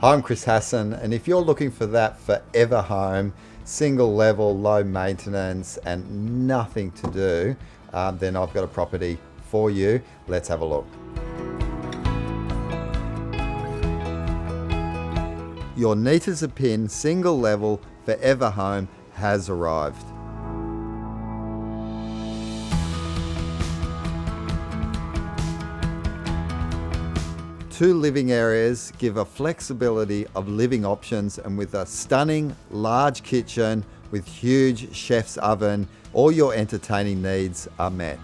I'm Chris Hassan, and if you're looking for that forever home, single level, low maintenance, and nothing to do, then I've got a property for you. Let's have a look. Your neat as a pin, single level, forever home has arrived. Two living areas give a flexibility of living options, and with a stunning large kitchen with huge chef's oven, all your entertaining needs are met.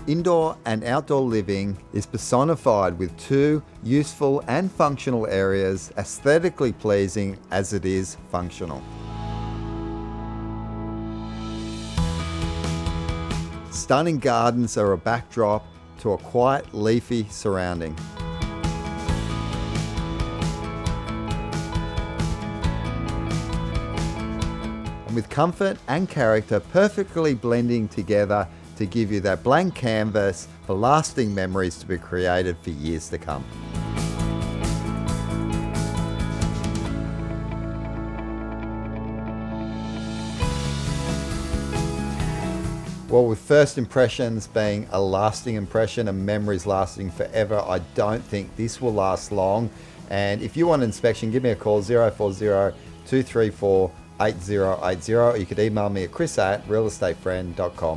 Indoor and outdoor living is personified with two useful and functional areas, aesthetically pleasing as it is functional. Stunning gardens are a backdrop to a quiet, leafy surrounding. And with comfort and character perfectly blending together to give you that blank canvas for lasting memories to be created for years to come. Well, with first impressions being a lasting impression and memories lasting forever, I don't think this will last long. And if you want an inspection, give me a call, 040-234-8080. You could email me at chris@realestatefriend.com.au.